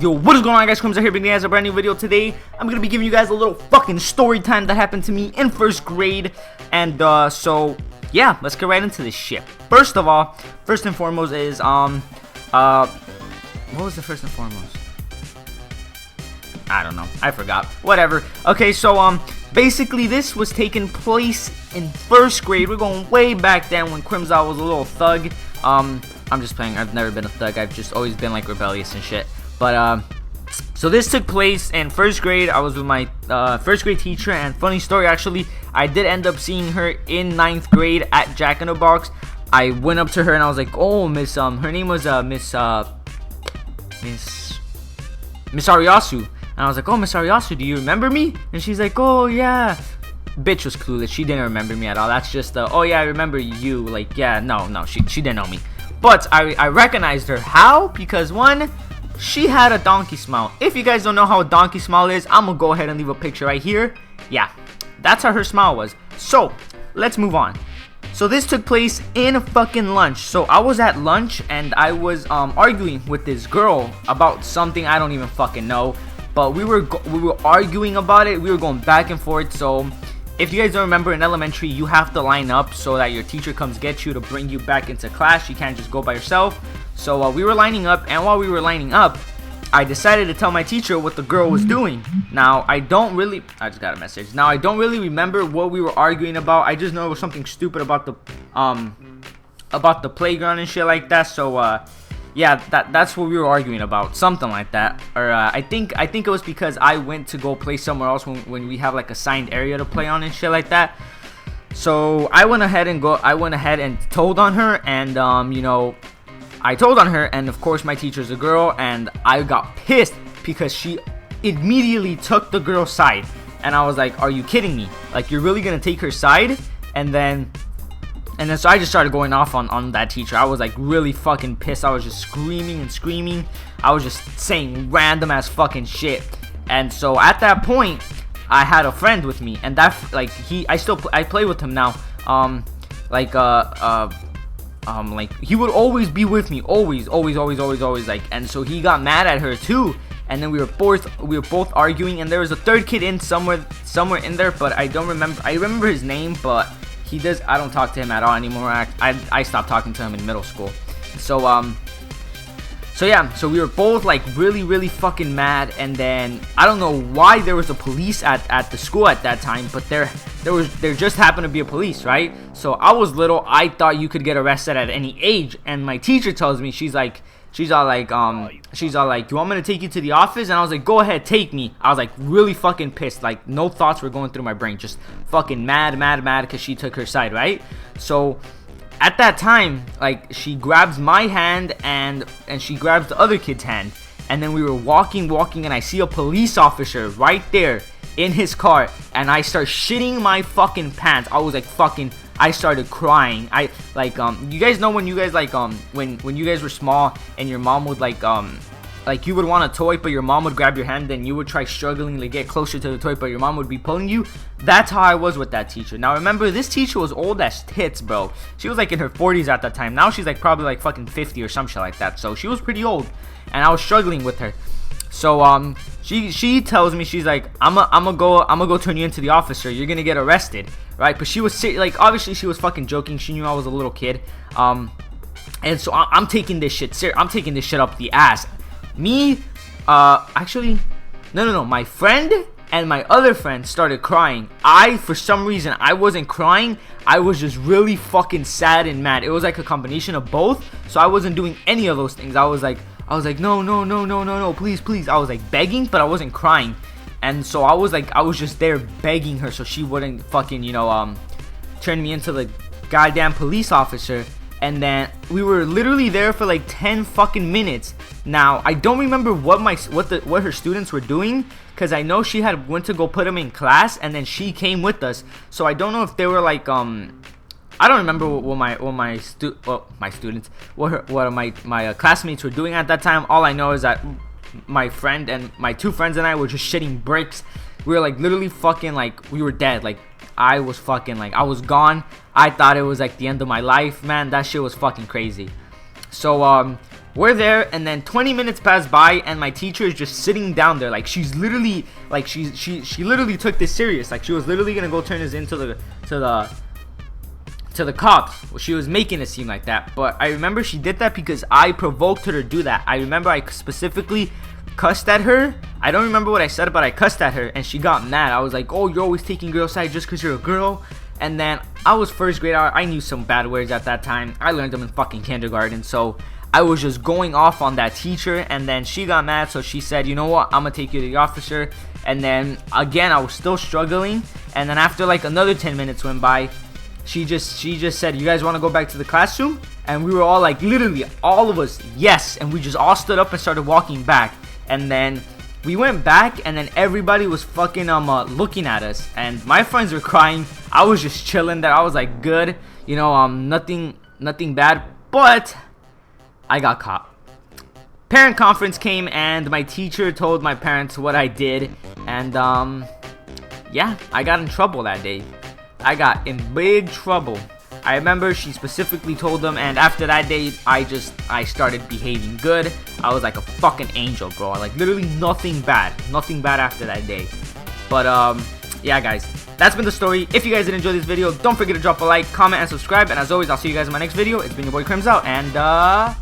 Yo, what is going on, guys? Crims here, bringing you guys a brand new video. Today I'm gonna be giving you guys a little fucking story time that happened to me in first grade. And so yeah, let's get right into this shit. First of all, first and foremost is what was the first and foremost? I don't know, I forgot. Whatever. Okay, so basically this was taking place in first grade. We're going way back then when Crimsal was a little thug. I'm just playing. I've never been a thug. I've just always been like rebellious and shit. But so this took place in first grade. I was with my first grade teacher, and funny story, actually, I did end up seeing her in 9th grade at Jack in the Box. I went up to her and I was like, "Oh, Miss her name was Miss Ariasu." And I was like, "Oh, Miss Ariasu, do you remember me?" And she's like, "Oh yeah." Bitch was clueless. She didn't remember me at all. That's just oh yeah, I remember you. Like, yeah, no, she didn't know me. But I recognized her. How? Because one, she had a donkey smile. If you guys don't know how a donkey smile is, I'm gonna go ahead and leave a picture right here. Yeah, that's how her smile was. So let's move on. So this took place in fucking lunch. So I was at lunch and I was arguing with this girl about something I don't even fucking know. But we were arguing about it. We were going back and forth. So if you guys don't remember, in elementary, you have to line up so that your teacher comes get you to bring you back into class. You can't just go by yourself. So we were lining up, and while we were lining up, I decided to tell my teacher what the girl was doing. Now, I just got a message. Now, I don't really remember what we were arguing about. I just know it was something stupid about the playground and shit like that. So, yeah, that's what we were arguing about, something like that. Or I think it was because I went to go play somewhere else when we have like a assigned area to play on and shit like that. So I went ahead and told on her, and I told on her, and of course my teacher's a girl, and I got pissed because she immediately took the girl's side, and I was like, "Are you kidding me? Like, you're really gonna take her side?" And then so I just started going off on that teacher. I was like really fucking pissed. I was just screaming and screaming. I was just saying random ass fucking shit. And so at that point, I had a friend with me, and that like I play with him now. Like he would always be with me, always, like. And so he got mad at her too. And then we were both arguing, and there was a third kid in somewhere in there, but I don't remember. I remember his name, but I don't talk to him at all anymore. I stopped talking to him in middle school. So we were both like really fucking mad. And then I don't know why there was a police at the school at that time, but there just happened to be a police, right? So I was little. I thought you could get arrested at any age. And my teacher tells me, she's all like, "You want me to take you to the office?" And I was like, "Go ahead, take me." I was like really fucking pissed. Like, no thoughts were going through my brain. Just fucking mad because she took her side, right? So at that time, like, she grabs my hand and she grabs the other kid's hand. And then we were walking, and I see a police officer right there in his car. And I start shitting my fucking pants. I was like I started crying. You guys know when you guys when you guys were small and your mom would like you would want a toy, but your mom would grab your hand, then you would try struggling to get closer to the toy, but your mom would be pulling you. That's how I was with that teacher. Now remember, this teacher was old as tits, bro. She was like in her 40s at that time. Now she's like probably like fucking 50 or some shit like that. So she was pretty old, and I was struggling with her. So she tells me, she's like, I'm gonna go turn you into the officer. You're gonna get arrested, right? But she was like, obviously she was fucking joking. She knew I was a little kid. And so I'm taking this shit serious. I'm taking this shit up the ass. Me, actually, no. My friend and my other friend started crying. For some reason, I wasn't crying. I was just really fucking sad and mad. It was like a combination of both. So I wasn't doing any of those things. I was like, no, please. I was like begging, but I wasn't crying. And so I was just there begging her so she wouldn't fucking, turn me into the goddamn police officer. And then we were literally there for like 10 fucking minutes. Now, I don't remember what her students were doing, because I know she had went to go put them in class, and then she came with us. So I don't know if they were like I don't remember what my classmates were doing at that time. All I know is that my friend and my two friends and I were just shitting bricks. We were like literally fucking like we were dead. Like, I was fucking like I was gone. I thought it was like the end of my life, man. That shit was fucking crazy. So we're there, and then 20 minutes pass by, and my teacher is just sitting down there. Like, she's literally, like, she literally took this serious. Like, she was literally gonna go turn us into the cops. Well, she was making it seem like that, but I remember she did that because I provoked her to do that. I remember I specifically cussed at her. I don't remember what I said, but I cussed at her, and she got mad. I was like, oh, you're always taking girls' side just because you're a girl. And then I was first grade. I knew some bad words at that time. I learned them in fucking kindergarten, so I was just going off on that teacher, and then she got mad, so she said, you know what, I'm gonna take you to the officer. And then again, I was still struggling, and then after like another 10 minutes went by, she just said, you guys want to go back to the classroom? And we were all like, literally all of us, yes. And we just all stood up and started walking back. And then we went back, and then everybody was fucking looking at us, and my friends were crying. I was just chilling there. I was like, good, you know, nothing bad, but I got caught. Parent conference came, and my teacher told my parents what I did, and yeah, I got in trouble that day. I got in big trouble. I remember she specifically told them, and after that day, I started behaving good. I was like a fucking angel, bro. Like, literally nothing bad after that day. But yeah, guys, that's been the story. If you guys did enjoy this video, don't forget to drop a like, comment, and subscribe. And as always, I'll see you guys in my next video. It's been your boy Crims out, and